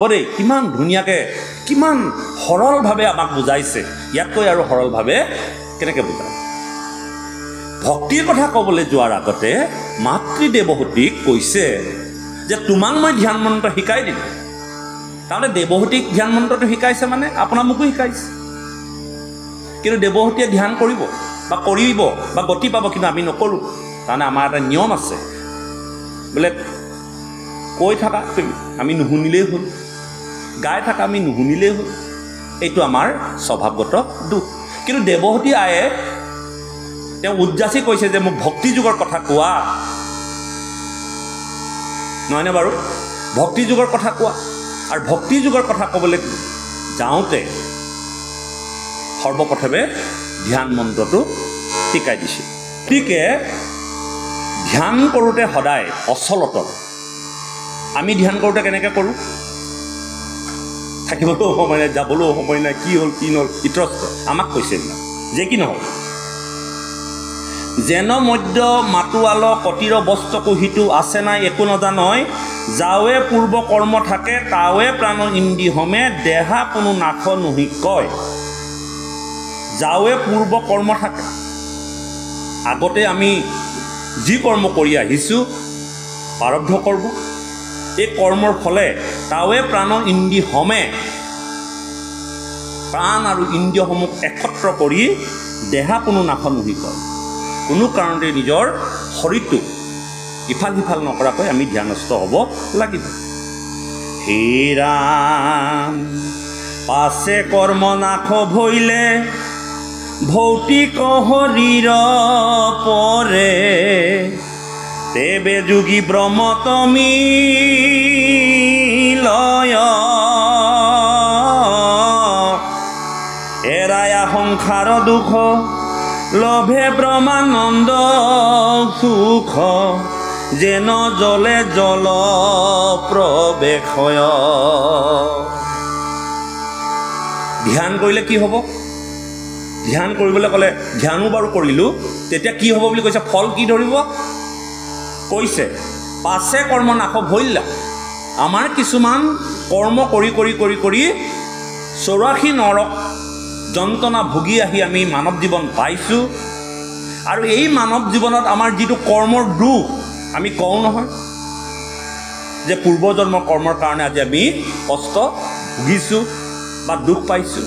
পৰে কিমান ধুনীয়াকৈ কিমান সৰলভাৱে আমাক বুজাইছে ইয়াতকৈ আৰু সৰলভাৱে কেনেকৈ বুজায় ভক্তিৰ কথা ক'বলৈ যোৱাৰ আগতে মাতৃ দেৱহূতিক কৈছে যে তোমাক মই ধ্যান মন্ত্ৰ শিকাই দিম তাৰমানে দেৱহূতিক ধ্যান মন্ত্ৰটো শিকাইছে মানে আপোনাৰ মোকো শিকাইছে কিন্তু দেৱহূতিয়ে ধ্যান কৰিব বা কৰিব বা গতি পাব কিন্তু আমি নকৰোঁ তাৰমানে আমাৰ এটা নিয়ম আছে বোলে কৈ থাকা তুমি আমি নুশুনিলেই হ'ল গাই থাকা আমি নুশুনিলেই হ'ল এইটো আমাৰ স্বভাৱগত দুখ কিন্তু দেৱহূতি আয়ে তেওঁ উজ্জাসি কৈছে যে মোক ভক্তি যুগৰ কথা কোৱা নহয়নে বাৰু ভক্তি যুগৰ কথা কোৱা আৰু ভক্তি যুগৰ কথা ক'বলৈ যাওঁতে সৰ্বপ্ৰথমে ধ্যান মন্ত্ৰটো শিকাই দিছে গতিকে ধ্যান কৰোঁতে সদায় অচলতল আমি ধ্যান কৰোঁতে কেনেকৈ কৰোঁ থাকিবলৈও সময় নাই যাবলৈও সময় নাই কি হ'ল কি নহ'ল ইতৰস্ত আমাক কৈছে যে কি নহ'ল যেন মধ্য মাতোৱাল কটিৰ বস্তকো সিটো আছে নাই একো নজানয় যাৱে পূৰ্ব কৰ্ম থাকে তাৱে প্ৰাণ ইন্দি হমে দেহা কোনো নাশ নহি কয় যাৱে পূৰ্ব কৰ্ম থাকে আগতে আমি যি কৰ্ম কৰি আহিছোঁ প্ৰাৰব্ধ কৰ্ম এই কৰ্মৰ ফলে তাৱে প্ৰাণ ইন্দি হমে প্ৰাণ আৰু ইন্দ্ৰিয়সমূহ একত্ৰ কৰি দেহা কোনো নাশ নহি কয় কোনো কাৰণতে নিজৰ শৰীৰটো ইফাল সিফাল নকৰাকৈ আমি ধ্যানস্থ হ'ব লাগিব হে ৰাম পাছে কৰ্ম নাশ ভৈলে ভৌতিক শৰীৰ পৰে তেবে যোগী ব্ৰহ্মতমী লয় এৰায়া সংসাৰ দুখ লভে ব্ৰহ্মানন্দ সুখ যেন জলে জল প্ৰৱেশয় ধ্যান কৰিলে কি হ'ব ধ্যান কৰিবলৈ ক'লে ধ্যানো বাৰু কৰিলোঁ তেতিয়া কি হ'ব বুলি কৈছে ফল কি ধৰিব কৈছে পাছে কৰ্ম নাশ ভৈলা আমাৰ কিছুমান কৰ্ম কৰি কৰি কৰি কৰি 84 নৰক যন্ত্ৰণা ভুগি আহি আমি মানৱ জীৱন পাইছোঁ আৰু এই মানৱ জীৱনত আমাৰ যিটো কৰ্মৰ দুখ আমি কওঁ নহয় যে পূৰ্বজন্মৰ কৰ্মৰ কাৰণে আজি আমি কষ্ট ভুগিছোঁ বা দুখ পাইছোঁ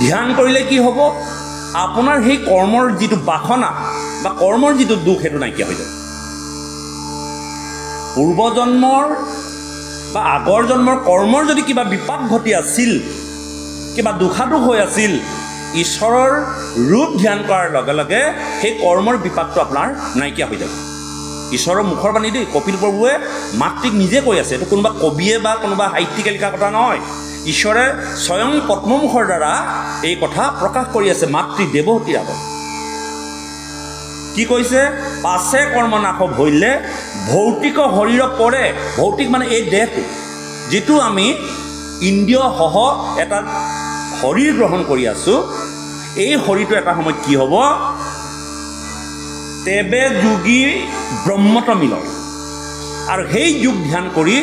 ধ্যান কৰিলে কি হ'ব আপোনাৰ সেই কৰ্মৰ যিটো বাসনা বা কৰ্মৰ যিটো দুখ সেইটো নাইকিয়া হৈ যাব পূৰ্বজন্মৰ বা আগৰ জন্মৰ কৰ্মৰ যদি কিবা বিপাক ঘটি আছিল কিবা দুখাদুখ হৈ আছিল ঈশ্বৰৰ ৰূপ ধ্যান কৰাৰ লগে লগে সেই কৰ্মৰ বিপাকটো আপোনাৰ নাইকিয়া হৈ যাব ঈশ্বৰৰ মুখৰ বাণী দেই কপিল প্ৰভুৱে মাতৃক নিজে কৈ আছে এইটো কোনোবা কবিয়ে বা কোনোবা সাহিত্যিকে লিখা কথা নহয় ঈশ্বৰে স্বয়ং পদ্মমুখৰ দ্বাৰা এই কথা প্ৰকাশ কৰি আছে মাতৃ দেৱহূতিৰ আগত কি কৈছে পাছে কৰ্ম নাশ ভৈলে ভৌতিক শৰীৰ পৰে ভৌতিক মানে এই দেহটো যিটো আমি ইন্দ্ৰিয়সহ এটা শৰীৰ গ্ৰহণ কৰি আছোঁ এই শৰীৰটো এটা সময়ত কি হ'ব তেবে যোগী ব্ৰহ্মত মিল আৰু সেই যোগ ধ্যান কৰি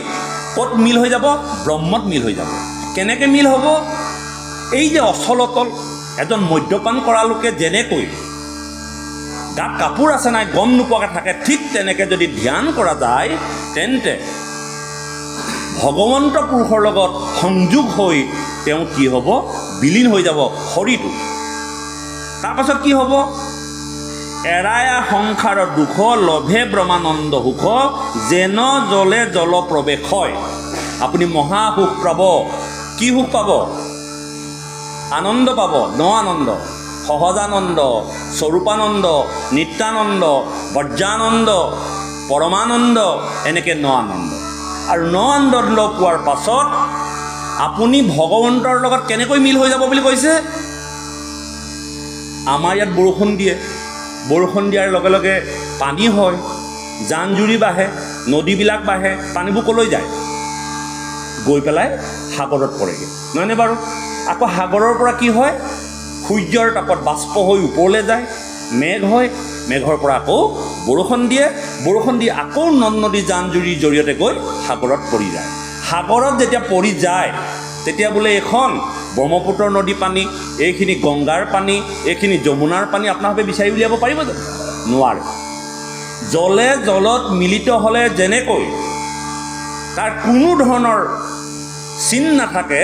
ক'ত মিল হৈ যাব ব্ৰহ্মত মিল হৈ যাব কেনেকৈ মিল হ'ব এই যে অচলতল এজন মদ্যপান কৰা লোকে যেনেকৈ গাত কাপোৰ আছে নাই গম নোপোৱাকৈ থাকে ঠিক তেনেকৈ যদি ধ্যান কৰা যায় তেন্তে ভগৱন্ত পুৰুষৰ লগত সংযোগ হৈ তেওঁ কি হ'ব বিলীন হৈ যাব শৰীৰটো তাৰপাছত কি হ'ব এৰায়া সংসাৰৰ দুখ লভে ব্ৰহ্মানন্দ সুখ যেন জলে জল প্ৰৱেশ হয় আপুনি মহা সুখ পাব কি সুখ পাব আনন্দ পাব ন আনন্দ সহজানন্দ স্বৰূপানন্দ নিত্যানন্দ বজ্ৰানন্দ পৰমানন্দ এনেকৈ ন আনন্দ আৰু ন আনন্দ পোৱাৰ পাছত আপুনি ভগৱন্তৰ লগত কেনেকৈ মিল হৈ যাব বুলি কৈছে আমাৰ ইয়াত বৰষুণ দিয়ে বৰষুণ দিয়াৰ লগে লগে পানী হয় জান জুৰি বাঢ়ে নদীবিলাক বাঢ়ে পানীবোৰ ক'লৈ যায় গৈ পেলাই সাগৰত পৰেগৈ নহয়নে বাৰু আকৌ সাগৰৰ পৰা কি হয় সূৰ্যৰ তাপত বাষ্প হৈ ওপৰলৈ যায় মেঘ হয় মেঘৰ পৰা আকৌ বৰষুণ দিয়ে বৰষুণ দি আকৌ নদ নদী জান জুৰিৰ জৰিয়তে গৈ সাগৰত পৰি যায় সাগৰত যেতিয়া পৰি যায় তেতিয়া বোলে এখন ব্ৰহ্মপুত্ৰ নদী পানী, এইখিনি গংগাৰ পানী, এইখিনি যমুনাৰ পানী আপোনালোকে বিচাৰি উলিয়াব পাৰিব জানো? নোৱাৰে। জলে জলত মিলিত হ'লে যেনেকৈ তাৰ কোনো ধৰণৰ চিন নাথাকে,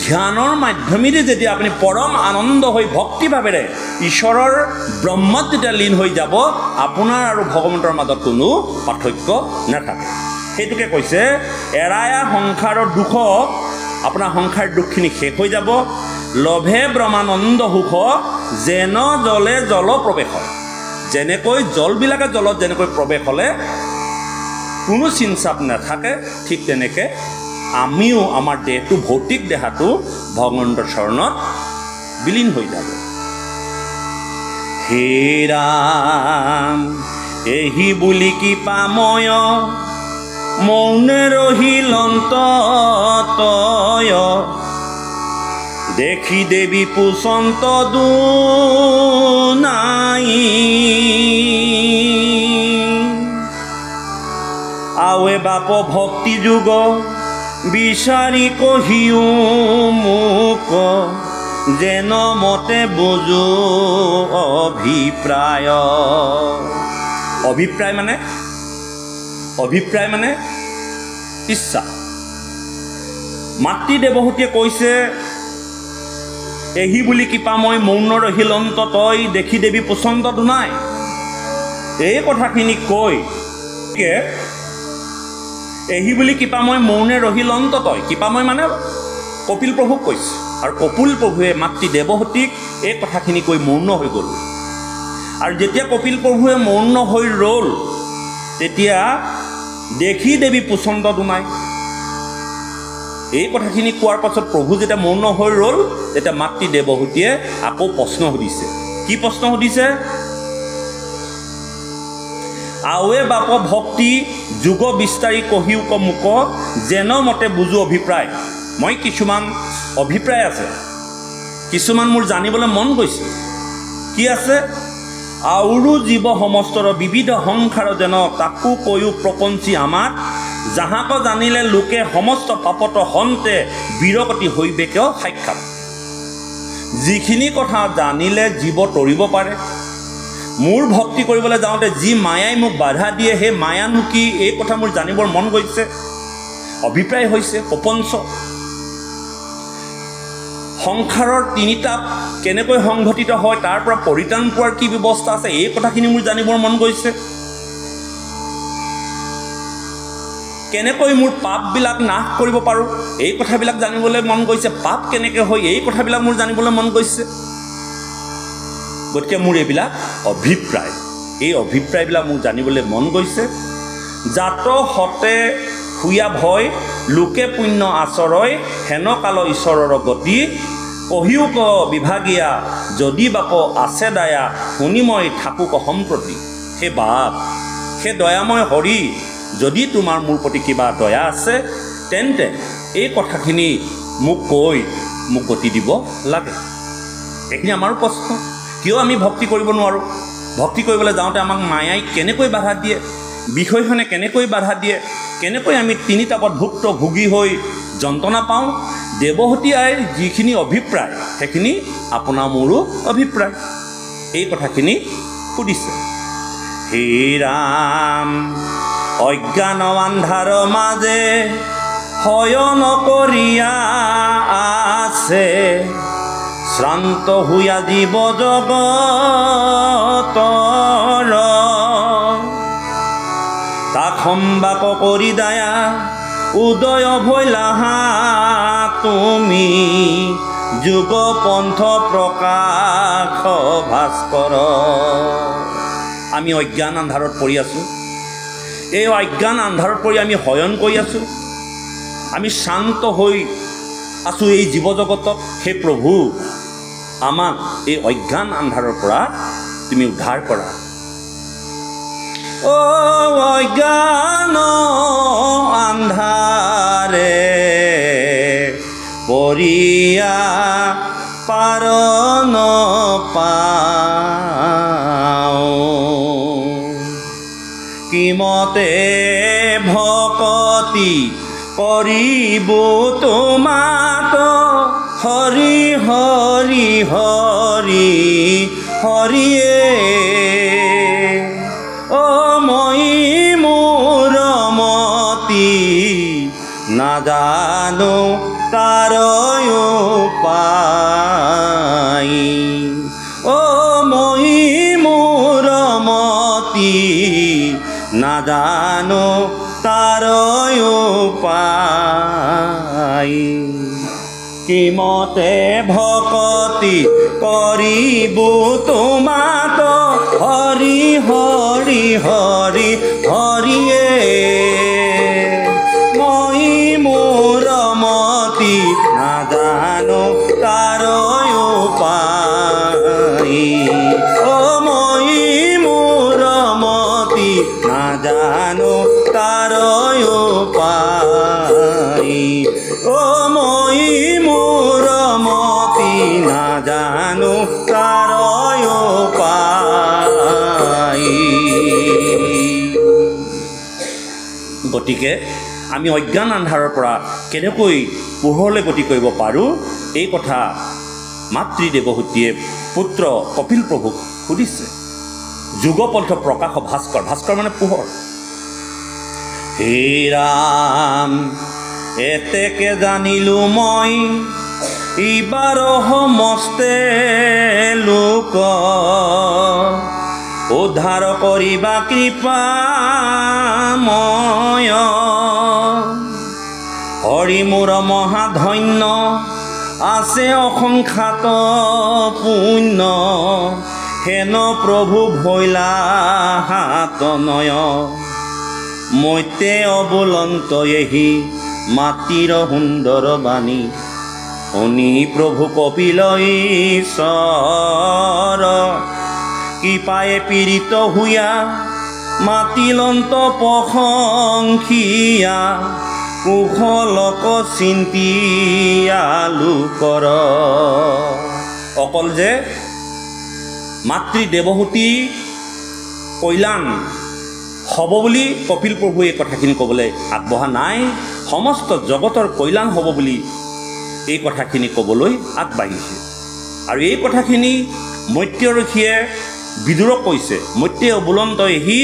ধ্যানৰ মাধ্যমেৰে যেতিয়া আপুনি পৰম আনন্দ হৈ ভক্তিভাৱেৰে ঈশ্বৰৰ ব্ৰহ্মত যেতিয়া লীন হৈ যাব, আপোনাৰ আৰু ভগৱন্তৰ মাজত কোনো পাৰ্থক্য নাথাকে। সেইটোকে কৈছে এৰায়া সংসাৰৰ দুখ, আপোনাৰ সংসাৰ দুখখিনি শেষ হৈ যাব। লভে ব্ৰহ্মানন্দ সুখ, যেন জলে জল প্ৰৱেশ হয়। যেনেকৈ জলবিলাকে জলত যেনেকৈ প্ৰৱেশ হ'লে কোনো চিনচাপ নাথাকে, ঠিক তেনেকৈ আমিও আমাৰ দেহটো, ভৌতিক দেহাটো ভগৱন্তৰ চৰণত বিলীন হৈ যাব। হে ৰাম এহি বুলি কি পাময়, মৌনে ৰহিল অন্ততয়, দেখি দেৱী পুচন্ত দুনাই, আৱে বাপ ভক্তি যুগ বিচাৰি কহিও মোক, যেন মতে বুজো অভিপ্ৰায়। অভিপ্ৰায় মানে ইচ্ছা। মাতৃ দেৱহতীয়ে কৈছে এহি বুলি কিপা মই মৌন ৰহিল অন্ততয়, দেখি দেৱী পচন্দ দুনাই। এই কথাখিনি কৈ এহি বুলি কিপা মই মৌনে ৰহিল অন্ততয়, কিপা মই মানে কপিল প্ৰভুক কৈছে, আৰু কপিল প্ৰভুৱে মাতৃ দেৱহতীক এই কথাখিনি কৈ মৌন হৈ গ'ল। আৰু যেতিয়া কপিল প্ৰভুৱে মৌন হৈ ৰ'ল, তেতিয়া দেখি দেৱী পচন্দ দুনাই। এই কথাখিনি কোৱাৰ পাছত প্ৰভু যেতিয়া মৌন হৈ ৰ'ল, তেতিয়া মাতৃ দেৱহতীয়ে আকৌ প্ৰশ্ন সুধিছে। কি প্ৰশ্ন সুধিছে? আৱে বাপ ভক্তি যুগ বিস্তাৰি কহিও মোক, যেন মতে বুজো অভিপ্ৰায়। মই কিছুমান অভিপ্ৰায় আছে, কিছুমান মোৰ জানিবলৈ মন গৈছে। কি আছে? আউৰু জীৱ সমস্তৰ বিবিধ সংসাৰ যেন, তাকো কৈও প্ৰপঞ্চী আমাক, যাহাক জানিলে লোকে সমস্ত পাপত হন্তে, বিৰকতি হৈবেকে সাক্ষাৎ। যিখিনি কথা জানিলে জীৱ তৰিব পাৰে, মোৰ ভক্তি কৰিবলৈ যাওঁতে যি মায়াই মোক বাধা দিয়ে, সেই মায়ানো কি, এই কথা মোৰ জানিবৰ মন গৈছে। অভিপ্ৰায় হৈছে প্ৰপঞ্চ। সংসাৰৰ তিনিটা কেনেকৈ সংঘটিত হয়, তাৰ পৰা পৰিত্ৰাণ পোৱাৰ কি ব্যৱস্থা আছে, এই কথাখিনি মোৰ জানিবৰ মন গৈছে। কেনেকৈ মোৰ পাপবিলাক নাশ কৰিব পাৰোঁ, এই কথাবিলাক জানিবলৈ মন গৈছে। পাপ কেনেকৈ হয়, এই কথাবিলাক মোৰ জানিবলৈ মন গৈছে। গতিকে মোৰ এইবিলাক অভিপ্ৰায়, এই অভিপ্ৰায়বিলাক মোৰ জানিবলৈ মন গৈছে। জাত হতে শুয়া ভয়, লোকে পুণ্য আচৰয়, হেন কাল ঈশ্বৰৰ গতি, কহিও ক বিভাগীয়া, যদি বাপ আছে দায়া, শুনি মই থাকোক সম্প্ৰতি। সেই বাপ, সেই দয়াময় হৰি, যদি তোমাৰ মোৰ প্ৰতি কিবা দয়া আছে, তেন্তে এই কথাখিনি মোক কৈ মোক গতি দিব লাগে। এইখিনি আমাৰো প্ৰশ্ন। কিয় আমি ভক্তি কৰিব নোৱাৰোঁ? ভক্তি কৰিবলৈ যাওঁতে আমাক মায়াই কেনেকৈ বাধা দিয়ে, বিষয়খনে কেনেকৈ বাধা দিয়ে, কেনেকৈ আমি তিনি তাপত ভুক্তভোগী হৈ যন্ত্ৰণা পাওঁ। দেৱহতী আইৰ যিখিনি অভিপ্ৰায়, সেইখিনি আপোনাৰ মোৰো অভিপ্ৰায়। এই কথাখিনি সুধিছে। হে ৰাম অজ্ঞান আন্ধাৰ মাজে শয়ন কৰিয়া আছে, শ্ৰান্ত হুয়া জীৱ জগতৰ, তাক সম্বাক কৰি দায়া, উদয় ভৈলাহা তুমি, যুগ পন্থ প্ৰকাশ ভাস্কৰ। আমি অজ্ঞান আন্ধাৰত পৰি আছোঁ। এই অজ্ঞান আন্ধাৰত পৰি আমি শয়ন কৰি আছোঁ। আমি শান্ত হৈ আছোঁ এই জীৱ জগতত। হে প্ৰভু, আমাক এই অজ্ঞান আন্ধাৰৰ পৰা তুমি উদ্ধাৰ কৰা। অ অজ্ঞান আন্ধাৰে পৰিয়া পাৰ নপাওঁ, কিমতে ভকতি কৰিব তোমাত হৰি হৰি হৰি হৰিয়ে অ মই মোৰ মতি নাজানো তাৰ উপায় অ মই মোৰ মতি নাজানো তাৰ উপায় কিমতে ভকতি কৰিব তোমাত হৰি হৰি হৰি হৰিয়ে মই মোৰ মতি নাজানো তাৰ উপায় অ মই মোৰ মতি নাজানো তাৰ উপায় অ মই মোৰ মতি নাজানো তাৰ উপায় গতিকে আমি অজ্ঞান আন্ধাৰৰ পৰা কেনেকৈ পোহৰলৈ গতি কৰিব পাৰোঁ এই কথা মাতৃ দেৱহূতিয়ে পুত্ৰ কপিল প্ৰভুক সুধিছে যুগপন্থ প্ৰকাশ ভাস্কৰ ভাস্কৰ মানে পোহৰ হে ৰাম এতেকে জানিলোঁ মই এইবাৰ সমস্তে লোক উদ্ধাৰ কৰিবা কৃপাময় হৰি মোৰ মহাধন্য আছে অসংখ্যাত পুণ্য হেন প্ৰভু ভৈলা হাত নয় মৈতে অবলন্ত এহি মাটিৰ সুন্দৰ বাণী শুনি প্ৰভু কপিল ঈশ্বৰ কৃপায়ে পীড়িত হুয়া মাতিলন্ত প্ৰশংসিয়া কুশলক চিন্তিয়া লোকৰ অকল যে মাতৃ দেৱহূতি কল্যাণ হ'ব বুলি কপিল প্ৰভুৱে এই কথাখিনি ক'বলৈ আগবঢ়া নাই সমস্ত জগতৰ কল্যাণ হ'ব বুলি এই কথাখিনি ক'বলৈ আগবাঢ়িছে আৰু এই কথাখিনি মৈত্য ঋষিয়ে বিদুৰক কৈছে মৈত্ৰে অবলন্ত এহি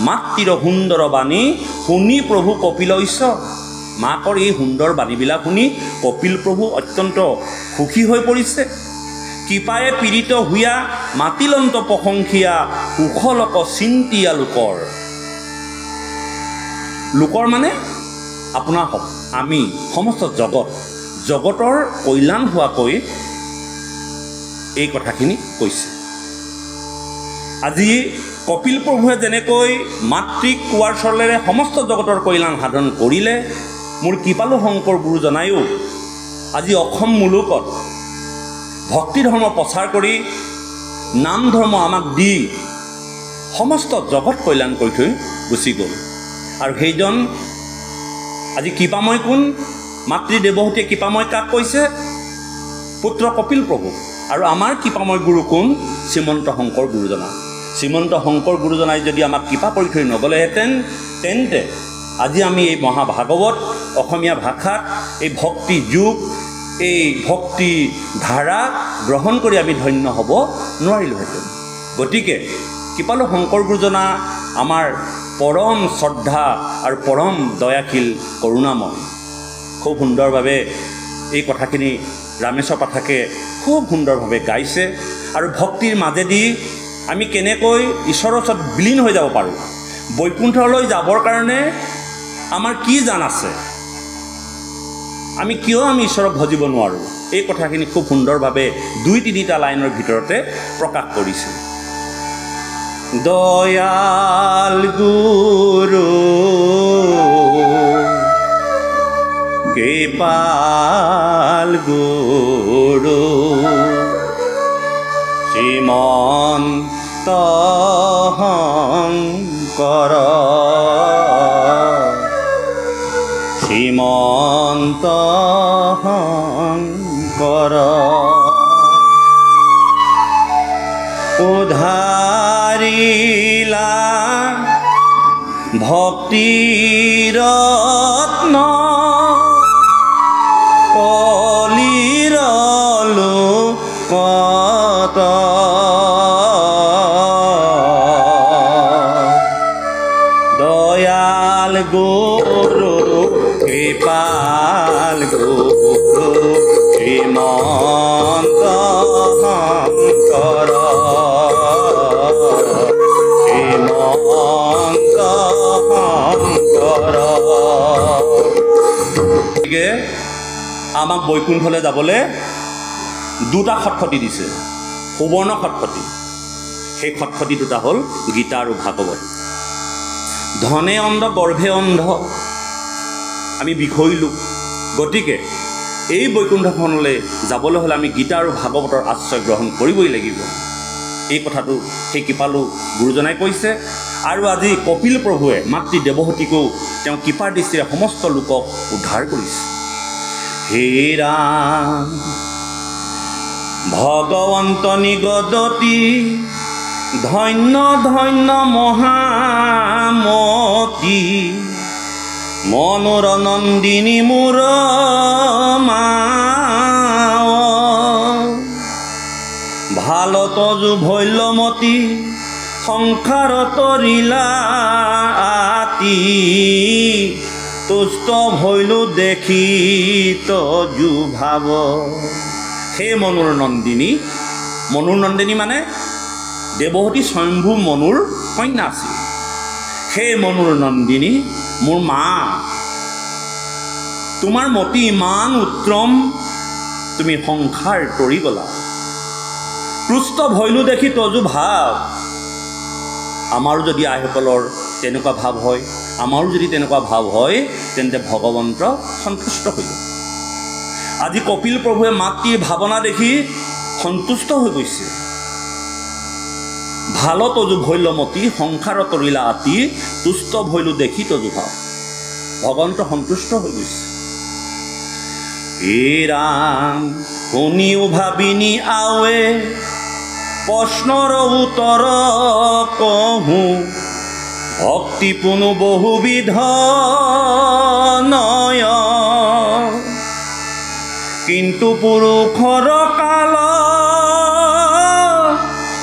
মাতৃৰ সুন্দৰ বাণী শুনি প্ৰভু কপিল ঈশ্বৰ মাকৰ এই সুন্দৰ বাণীবিলাক শুনি কপিল প্ৰভু অত্যন্ত সুখী হৈ পৰিছে কৃপায়ে পীড়িত হুয়া মাতিলন্ত প্ৰশংসিয়া কুশলক চিন্তিয়া লোকৰ লোকৰ মানে আপোনাৰ আমি সমস্ত জগতৰ কল্যাণ হোৱাকৈ এই কথাখিনি কৈছে আজি কপিল প্ৰভুৱে যেনেকৈ মাতৃক কোৱাৰ চলেৰে সমস্ত জগতৰ কল্যাণ সাধন কৰিলে মোৰ কৃপালু শংকৰ গুৰুজনায়ো আজি অসম মুলুকত ভক্তি ধৰ্ম প্ৰচাৰ কৰি নাম ধৰ্ম আমাক দি সমস্ত জগত কল্যাণ কৰি থৈ গুচি গ'ল আৰু সেইজন আজি কৃপাময় কোন মাতৃ দেৱহূতিয়ে কৃপাময় কাক কৈছে পুত্ৰ কপিল প্ৰভু আৰু আমাৰ কৃপাময় গুৰু কোন শ্ৰীমন্ত শংকৰ গুৰুজনা শ্ৰীমন্ত শংকৰ গুৰুজনাই যদি আমাক কৃপা কৰি থৈ নগ'লেহেঁতেন তেন্তে আজি আমি এই মহাভাগৱত অসমীয়া ভাষাত এই ভক্তি যুগ এই ভক্তি ধাৰা গ্ৰহণ কৰি আমি ধন্য হ'ব নোৱাৰিলোহেঁতেন গতিকে কৃপালু শংকৰ গুৰুজনা আমাৰ পৰম শ্ৰদ্ধা আৰু পৰম দয়াশীল কৰোণাময় খুব সুন্দৰভাৱে এই কথাখিনি ৰামেশ্বৰ পাঠকে খুব সুন্দৰভাৱে গাইছে আৰু ভক্তিৰ মাজেদি আমি কেনেকৈ ঈশ্বৰৰ ওচৰত বিলীন হৈ যাব পাৰোঁ বৈকুণ্ঠলৈ যাবৰ কাৰণে আমাৰ কি জান আছে আমি কিয় আমি ঈশ্বৰক ভজিব নোৱাৰোঁ এই কথাখিনি খুব সুন্দৰভাৱে 2-3টা লাইনৰ ভিতৰতে প্ৰকাশ কৰিছে দয়াল গুৰু কৃপাল গুৰু শ্ৰীমন্ত শংকৰ শ্ৰীমন্ত শংকৰ উদ্ধাৰিলা ভক্তি ৰত্ন কলিৰ লোকত দয়াল গুৰু কৃপাল গুৰু শ্ৰীমন্ত শংকৰ শ্ৰীমন্ত শংকৰ। গতিকে আমাক বৈকুণ্ঠলৈ যাবলৈ দুটা খটখটি দিছে, সুবৰ্ণ খটখটি। সেই খটখটি দুটা হ'ল গীতা আৰু ভাগৱত। ধনে অন্ধ গৰ্ভে অন্ধ আমি বিষয়িলোঁ। গতিকে এই বৈকুণ্ঠখনলৈ যাবলৈ হ'লে আমি গীতা আৰু ভাগৱতৰ আশ্ৰয় গ্ৰহণ কৰিবই লাগিব। এই কথাটো সেই কৃপালু গুৰুজনাই কৈছে। আৰু আজি কপিল প্ৰভুৱে মাতৃ দেৱহতীকো তেওঁ কৃপাৰ দৃষ্টিৰে সমস্ত লোকক উদ্ধাৰ কৰিছে। হে ৰাম ভগৱন্ত নিগদতি ধন্য ধন্য মহামতি মনোৰ নন্দিনী মোৰ মা ভাল তজু ভৈলমতী সংসাৰত লীলা আতি তুষ্ট ভৈলো দেখি তজু ভাৱ। হে মনুৰ নন্দিনী। মনুৰ নন্দিনী মানে দেৱহতী স্বয়ম্ভু মনুৰ কন্যা আছিল। সেই মনুৰ নন্দিনী মোৰ মা, তোমাৰ মতি ইমান উত্তম, তুমি সংসাৰ তৰি গলা। তুষ্ট ভৈলো দেখি তজু ভাৱ। আমাৰো যদি আইসকলৰ তেনেকুৱা ভাৱ হয়, আমাৰো যদি তেনেকুৱা ভাৱ হয়, তেন্তে ভগৱন্ত সন্তুষ্ট হৈ যাব। আজি কপিল প্ৰভুৱে মাতৃৰ ভাৱনা দেখি সন্তুষ্ট হৈ গৈছে। ভাল তজু ভৈলমতী সংসাৰত লীলা আতি তুষ্ট ভৈলো দেখি তজু ভাৱ। ভগৱন্ত সন্তুষ্ট হৈ গৈছে। হে ৰাম শুনিও ভাবিনি আৱে প্ৰশ্নৰ উত্তৰ কহোঁ ভক্তি পুনু বহুবিধ নয় কিন্তু পুৰুষৰ কাল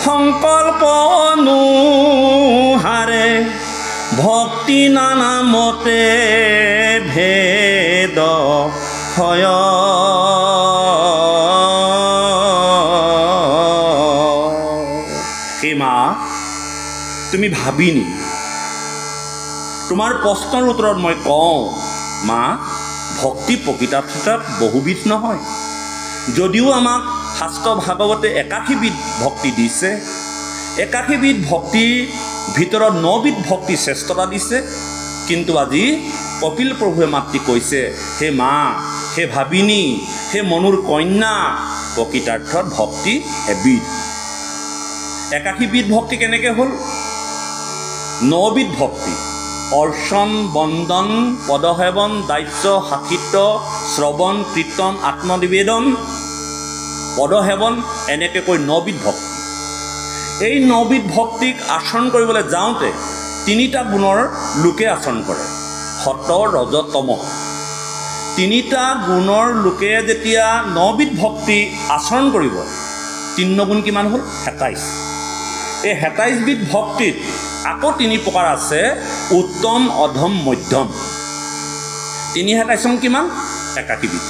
সংকল্প অনুসাৰে ভক্তি নানা মতে ভেদ হয়। হে মা তুমি ভাবিনি, তোমাৰ প্ৰশ্নৰ উত্তৰত মই কওঁ মা ভক্তি প্ৰকৃতাৰ্থত বহুবিধ নহয়। যদিও আমাক শাস্ত্ৰ ভাগৱতে ৮১বিধ ভক্তি দিছে, ৮১বিধ ভক্তিৰ ভিতৰত ৯বিধ ভক্তি শ্ৰেষ্ঠতা দিছে, কিন্তু আজি কপিল প্ৰভুৱে মাতৃ কৈছে হে মা, হে ভাবিনী, হে মনুৰ কন্যা, প্ৰকৃতাৰ্থত ভক্তি এবিধ। ৮১বিধ ভক্তি কেনেকৈ হ'ল? ৯বিধ ভক্তি অৰ্চন, বন্দন, পদসেৱন, দাস্য, সাক্ষিত্য, শ্ৰৱণ, কীৰ্তন, আত্মনিবেদন, পদসেৱন, এনেকৈ কৈ ৯বিধ ভক্তি। এই ৯বিধ ভক্তিক আচৰণ কৰিবলৈ যাওঁতে ৩টা গুণৰ লোকে আচৰণ কৰে, সত, ৰজ, তম। ৩টা গুণৰ লোকে যেতিয়া ৯বিধ ভক্তি আচৰণ কৰিব, ৩ গুণ কিমান হ'ল? ২৭। এই ২৭বিধ ভক্তিত আকৌ ৩ প্ৰকাৰ আছে, উত্তম, অধম, মধ্যম। ৩ কিমান? ৮১বিধ।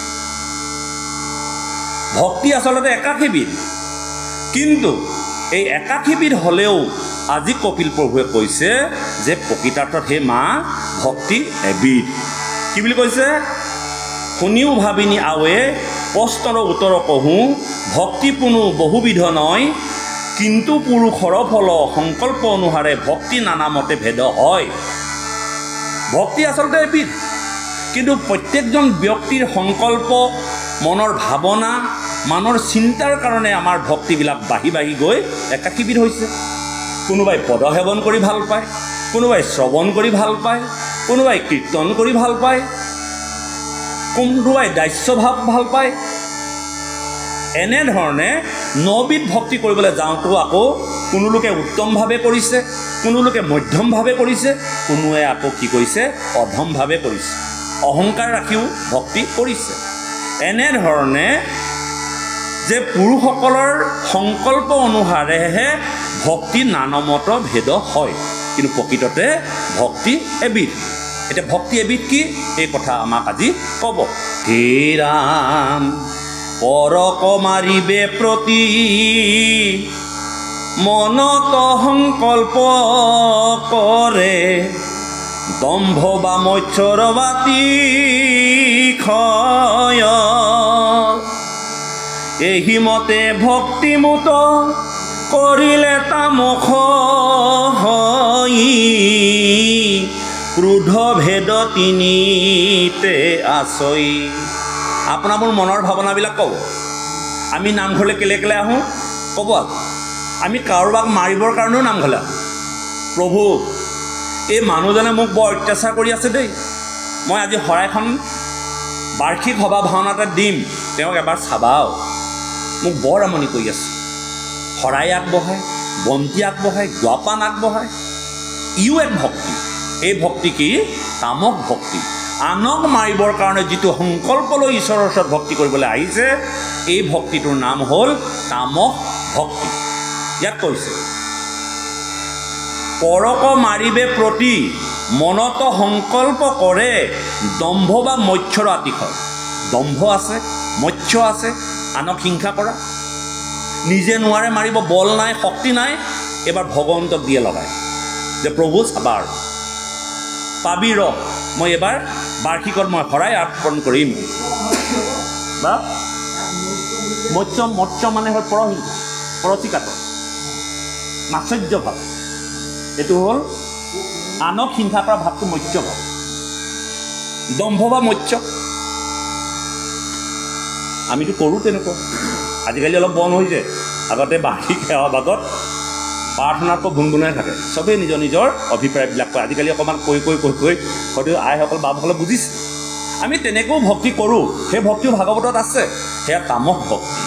ভক্তি আচলতে ৮১বিধ, কিন্তু এই ৮১বিধ হ'লেও আজি কপিল প্ৰভুৱে কৈছে যে প্ৰকৃতাৰ্থত হে মা ভক্তি এবিধ। কি বুলি কৈছে? শুনিও ভাবিনি আৱে প্ৰশ্নৰ উত্তৰ কহোঁ ভক্তি পুনু বহুবিধ নয় কিন্তু পুৰুষৰ ফল সংকল্প অনুসাৰে ভক্তি নানা মতে ভেদ হয়। ভক্তি আচলতে এবিধ, কিন্তু প্ৰত্যেকজন ব্যক্তিৰ সংকল্প, মনৰ ভাৱনা, মনৰ চিন্তাৰ কাৰণে আমাৰ ভক্তিবিলাক বাঢ়ি বাঢ়ি গৈ ৮১বিধ হৈছে। কোনোবাই পদসেৱন কৰি ভাল পায়, কোনোবাই শ্ৰৱণ কৰি ভাল পায়, কোনোবাই কীৰ্তন কৰি ভাল পায়, কোনোবাই দাস্যভাৱ ভাল পায়। এনেধৰণে ৯বিধ ভক্তি কৰিবলৈ যাওঁতেও আকৌ কোনো লোকে উত্তমভাৱে কৰিছে, কোনো লোকে মধ্যমভাৱে কৰিছে, কোনোৱে আকৌ কি কৰিছে? অধমভাৱে কৰিছে। অহংকাৰ ৰাখিও ভক্তি কৰিছে। এনেধৰণে যে পুৰুষসকলৰ সংকল্প অনুসাৰেহে ভক্তি নানমত ভেদ হয়, কিন্তু প্ৰকৃততে ভক্তি এবিধ। এতিয়া ভক্তি এবিধ কি, এই কথা আমাক আজি ক'ব। হে ৰাম পৰক মাৰিবে প্ৰতি, মনত সংকল্প কৰে, দম্ভ বা মৎসৰ বাতি ক্ষয়, এহিমতে ভক্তিমূত কৰিলে তামস হৈ, ক্ৰোধ ভেদ তিনিতে আচই। আপোনাৰ মোৰ মনৰ ভাৱনাবিলাক ক'ব। আমি নামঘৰলৈ কেলে কেলে আহোঁ ক'ব। আমি কাৰোবাক মাৰিবৰ কাৰণেও নামঘৰলৈ আহোঁ। প্ৰভু এই মানুহজনে মোক বৰ অত্যাচাৰ কৰি আছে দেই, মই আজি শৰাইখন বাৰ্ষিক সভা ভাওনা এটা দিম, তেওঁক এবাৰ চাবাও, মোক বৰ আমনি কৰি আছে। শৰাই আগবঢ়ায়, বন্তি আগবঢ়ায়, জোৱাপান আগবঢ়ায়, ইও এক ভক্তি। এই ভক্তি কি, তামস ভক্তি। আনক মাৰিবৰ কাৰণে যিটো সংকল্প লৈ ঈশ্বৰৰ ওচৰত ভক্তি কৰিবলৈ আহিছে, এই ভক্তিটোৰ নাম হ'ল তামস ভক্তি। ইয়াত কৈছে পৰক মাৰিবে প্ৰতি, মনত সংকল্প কৰে, দম্ভ বা মৎসৰ আতিশয়। দম্ভ আছে, মৎস্য আছে, আনক হিংসা কৰা। নিজে নোৱাৰে মাৰিব, বল নাই, শক্তি নাই, এবাৰ ভগৱন্তক দিয়ে লগায় যে প্ৰভু চাবাৰ পাবি ৰ, মই এবাৰ বাৰ্ষিকত মই শৰাই অৰ্পণ কৰিম। বা মৎস্য মানে হ'ল পৰহিংসা, পৰচিকাতৰ মাৎসৰ্য ভাৱ। এইটো হ'ল আনক হিংসা কৰা ভাৱটো মৎস্য ভাৱ। দম্ভ বা মৎস্য আমিতো কৰোঁ তেনেকুৱা। আজিকালি অলপ বন্ধ হৈছে, আগতে বাৰ্ষিক সেৱা ভাগত প্ৰাৰ্থনাতকৈ গুণগুণাই থাকে, চবেই নিজৰ নিজৰ অভিপ্ৰায়বিলাক কয়। আজিকালি অকণমান কৈ হয়তো আইসকল বাবসকলে বুজিছে। আমি তেনেকৈও ভক্তি কৰোঁ, সেই ভক্তিও ভাগৱতত আছে, সেয়া তামস ভক্তি।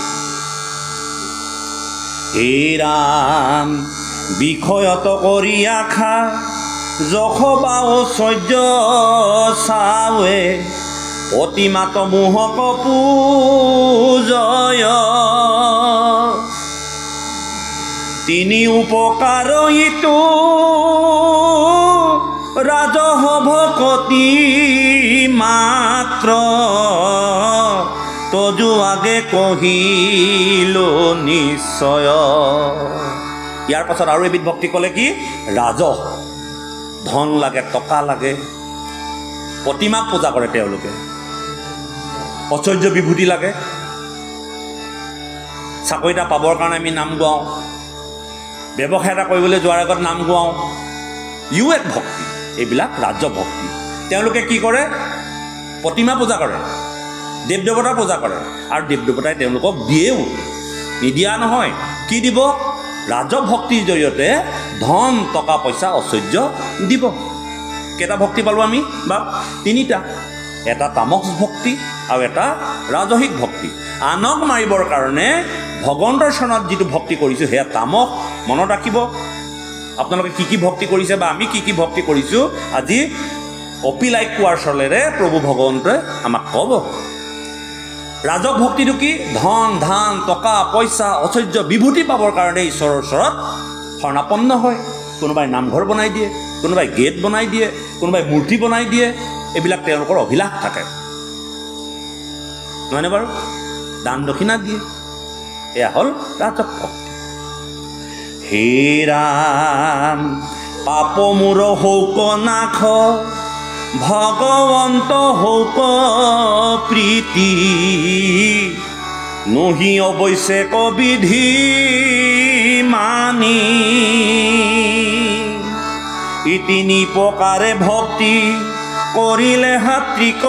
হে ৰাম বিষয়ত কৰি আশা, যশ বা ঐশ্বৰ্য চাৱে, অতিমাত মোহক পূজয়, তিনি উপকাৰ ইটো ৰাজহ ভকতি মাত্ৰ, তজু আগে কহিল নিশ্চয়। ইয়াৰ পাছত আৰু এবিধ ভক্তি ক'লে কি, ৰাজহ। ধন লাগে, টকা লাগে, প্ৰতিমাক পূজা কৰে তেওঁলোকে। ঐশ্বৰ্য বিভূতি লাগে, চাকৰি এটা পাবৰ কাৰণে আমি নাম গোৱাওঁ, ব্যৱসায় এটা কৰিবলৈ যোৱাৰ আগত নাম গোৱাওঁ, ইও এক ভক্তি। এইবিলাক ৰাজ্য ভক্তি। তেওঁলোকে কি কৰে, প্ৰতিমা পূজা কৰে, দেৱ দেৱতা পূজা কৰে, আৰু দেৱ দেৱতাই তেওঁলোকক দিয়েও, নিদিয়া নহয়। কি দিব, ৰাজহ ভক্তিৰ জৰিয়তে ধন টকা পইচা ঐশ্বৰ্য দিব। কেইটা ভক্তি পালোঁ আমি, বা তিনিটা। এটা তামস ভক্তি আৰু এটা ৰাজহিক ভক্তি। আনক মাৰিবৰ কাৰণে ভগৱন্তৰ চৰণত যিটো ভক্তি কৰিছোঁ সেয়া তামস। মনত ৰাখিব আপোনালোকে কি কি ভক্তি কৰিছে বা আমি কি কি ভক্তি কৰিছোঁ, আজি কপিলাই কোৱাৰ চলেৰে প্ৰভু ভগৱন্তই আমাক ক'ব। ৰাজহ ভক্তিটো কি, ধন ধান টকা পইচা ঐশ্বৰ্য বিভূতি পাবৰ কাৰণে ঈশ্বৰৰ ওচৰত শৰণাপন্ন হয়। কোনোবাই নামঘৰ বনাই দিয়ে, কোনোবাই গেট বনাই দিয়ে, কোনোবাই মূৰ্তি বনাই দিয়ে, এইবিলাক তেওঁলোকৰ অভিলাষ থাকে, নহয়নে বাৰু? দান দক্ষিণা দিয়ে, এয়া হ'ল ৰাজহ ভক্তি। হে ৰাম পাপ মোৰ হৌক নাশ, ভগৱন্ত হৌক প্ৰীতি, নহি অৱশ্যে কবিধি মানি, ই তিনি প্ৰকাৰে ভক্তি কৰিলে হাত্ৰিক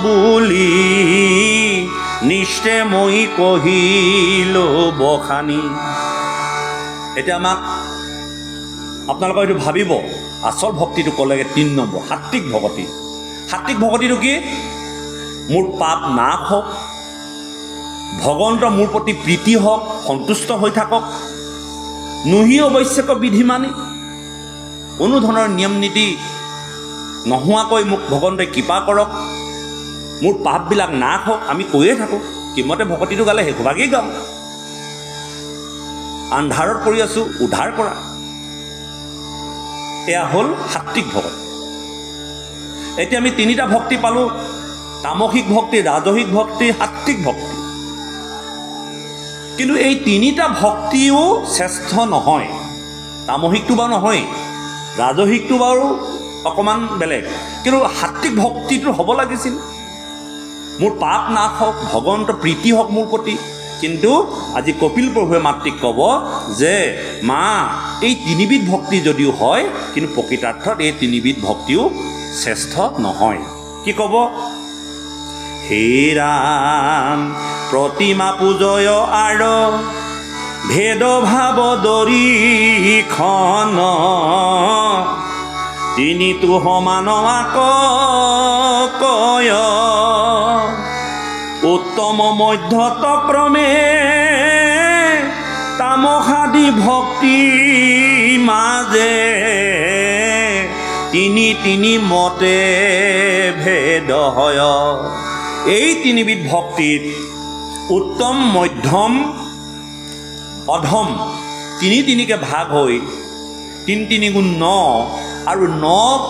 বুলি, নিশ্চয় মই কহিলো বখানি। এতিয়া আমাক আপোনালোকে এইটো ভাবিব, আচল ভক্তিটো ক'লেগৈ 3 নম্বৰ, সাত্বিক ভকতি। সাত্বিক ভকতিটো কি, মোৰ পাপ নাশ হওক, ভগৱন্ত মোৰ প্ৰতি প্ৰীতি হওক, সন্তুষ্ট হৈ থাকক, নহি আৱশ্যক বিধি মানি, কোনো ধৰণৰ নিয়ম নীতি নোহোৱাকৈ মোক ভগৱন্তই কৃপা কৰক, মোৰ পাপবিলাক নাশ হওক, আমি কৈয়ে থাকোঁ। কিমতে ভকতিটো গালে সেইভাগেই গাওঁ। আন্ধাৰত পৰি আছোঁ, উদ্ধাৰ কৰা। এয়া হ'ল সাত্বিক ভকতি। এতিয়া আমি তিনিটা ভক্তি পালোঁ, তামসিক ভক্তি, ৰাজসিক ভক্তি, সাত্বিক ভক্তি। কিন্তু এই তিনিটা ভক্তিও শ্ৰেষ্ঠ নহয়। তামসিকটো বাৰু নহয়, ৰাজসিকটো বাৰু অকণমান বেলেগ, কিন্তু সাত্বিক ভক্তিটো হ'ব লাগিছিল। মোৰ পাপ নাশ হওক, ভগৱন্তৰ প্ৰীতি হওক মোৰ প্ৰতি। কিন্তু আজি কপিল প্ৰভুৱে মাতৃক ক'ব যে মা, এই তিনিবিধ ভক্তি যদিও হয়, কিন্তু প্ৰকৃতাৰ্থত এই তিনিবিধ ভক্তিও শ্ৰেষ্ঠ নহয়। কি ক'ব? হে ৰাম প্ৰতিমা পূজয় আৰু ভেদভাৱ দৰিখন, তিনিটো সমান কয়, উত্তম মধ্যত ক্ৰমে তামসাদি ভক্তি মাজে, তিনি মতে ভেদ হয়। এই তিনিবিধ ভক্তিত উত্তম, মধ্যম, অধম তিনিকে ভাগ হৈ তিনি গুণ 9 আৰু 9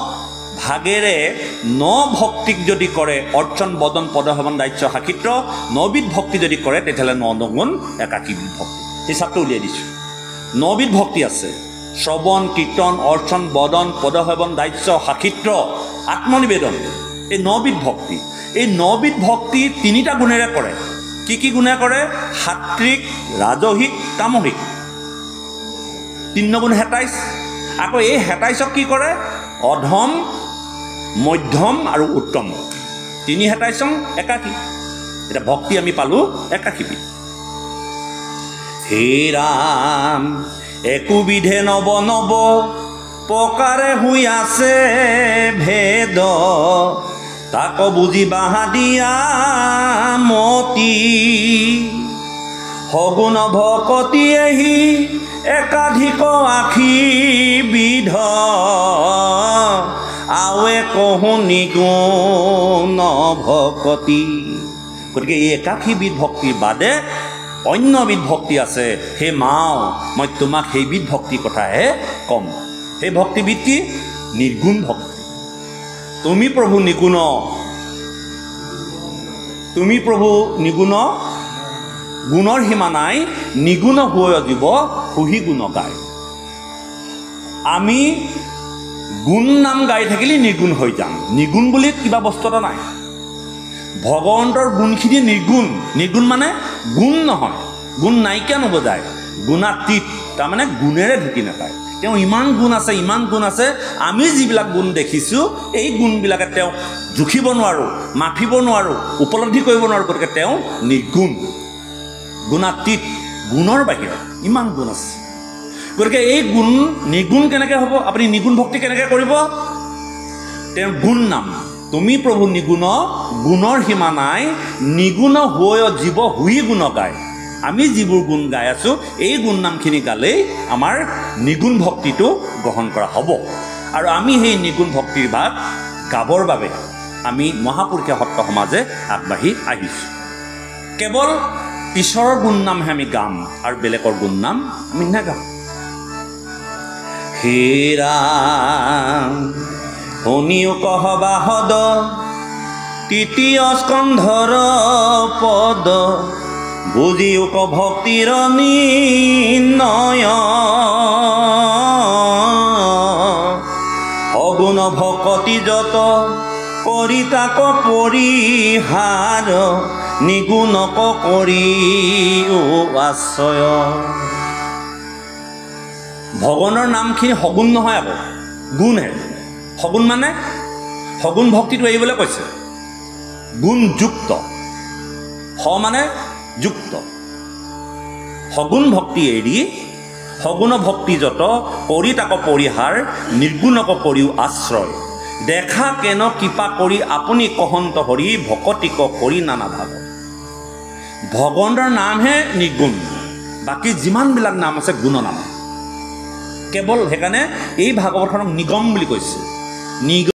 ভাগেৰে 9 ভক্তিক যদি কৰে, অৰ্চন, বদন, পদসেৱন, দাস্য, সাক্ষিত্ৰ 9বিধ ভক্তি যদি কৰে, তেতিয়াহ'লে 9 গুণ 81বিধ ভক্তি। হিচাপটো উলিয়াই দিছোঁ। 9বিধ ভক্তি আছে: শ্ৰৱণ, কীৰ্তন, অৰ্চন, বদন, পদসেৱন, দাস্য, সাক্ষিত্ৰ, আত্মনিবেদন। এই 9বিধ ভক্তি। এই 9বিধ ভক্তি তিনিটা গুণেৰে কৰে। কি গুণে কৰে? সাত্বিক, ৰাজসিক, তামসিক। 3 গুণ 27। আকৌ এই 27ক কি কৰে? অধম, মধ্যম আৰু উত্তম। 3 27 81। এতিয়া ভক্তি আমি পালোঁ 81বিধ। হে ৰাম একোবিধে নৱ প্ৰকাৰে হৈ আছে ভেদ, তাক বুজি বাহা দিয়া মতি, সগুণ ভকতি এহি একাধিক আখি বিধ, আৱে কহো নিগুণ ভকতি। গতিকে এই 81বিধ ভক্তিৰ বাদে অন্যবিধ ভক্তি আছে। সেই মাও, মই তোমাক সেইবিধ ভক্তিৰ কথাহে ক'ম। সেই ভক্তিবিধ কি? নিৰ্গুণ ভক্তি। তুমি প্ৰভু নিগুণ, তুমি প্ৰভু নিগুণ, গুণৰ সীমা নাই, নিগুণ হৈ জীৱ সুহি গুণ গায়। আমি গুণ নাম গাই থাকিলে নিৰ্গুণ হৈ যাম। নিগুণ বুলি কিবা বস্তু এটা নাই। ভগৱন্তৰ গুণখিনি নিৰ্গুণ। নিৰ্গুণ মানে গুণ নহয়, গুণ নাইকিয়া নবজায়, গুণাতীত, তাৰমানে গুণেৰে ঢুকি নাপায়। তেওঁ ইমান গুণ আছে, ইমান গুণ আছে, আমি যিবিলাক গুণ দেখিছোঁ এই গুণবিলাকে তেওঁ জুখিব নোৱাৰোঁ, মাপিব নোৱাৰোঁ, উপলব্ধি কৰিব নোৱাৰোঁ। গতিকে তেওঁ নিৰ্গুণ, গুণাতীত, গুণৰ বাহিৰত ইমান গুণ আছে। গতিকে এই গুণ নিৰ্গুণ কেনেকৈ হ'ব? আপুনি নিগুণ ভক্তি কেনেকৈ কৰিব? তেওঁৰ গুণ নাম, তুমি প্ৰভু নিগুণ, গুণৰ সীমা নাই, নিগুণ হৈ জীৱ হুই গুণ গায়। আমি যিবোৰ গুণ গাই আছোঁ, এই গুণ নামখিনি গালেই আমাৰ নিগুণ ভক্তিটো গ্ৰহণ কৰা হ'ব। আৰু আমি সেই নিগুণ ভক্তিৰ ভাগ গাবৰ বাবে আমি মহাপুৰুষীয়া সত্ৰ সমাজে আগবাঢ়ি আহিছোঁ। কেৱল ঈশ্বৰৰ গুণ নামহে আমি গাম, আৰু বেলেগৰ গুণ নাম আমি নাগাম। হে ৰাম শুনিও কহবা সদ, তৃতীয় স্কন্ধৰ পদ, বুজিও ক ভক্তিৰ নিৰ্ণয়, সগুণ ভকতি যত কৰি তাক পৰিহাৰ, নিগুণক কৰি আশ্ৰয়। ভগৱানৰ নামখিনি সগুণ নহয়, আকৌ গুণহে। সগুণ মানে সগুণ ভক্তিটো এৰিবলৈ কৈছে। গুণযুক্ত, স মানে যুক্ত। সগুণ ভক্তি এৰি সগুণ ভক্তি যত কৰি তাক পৰিহাৰ, নিৰ্গুণক কৰিও আশ্ৰয়, দেখা কেন কৃপা কৰি আপুনি কহন্ত হৰি, ভকতিক কৰি নানা ভাগ। ভগৱানৰ নামহে নিৰ্গুণ, বাকী যিমানবিলাক নাম আছে গুণ নাম। কেৱল সেইকাৰণে এই ভাগৱতখনক নিগম বুলি কৈছে।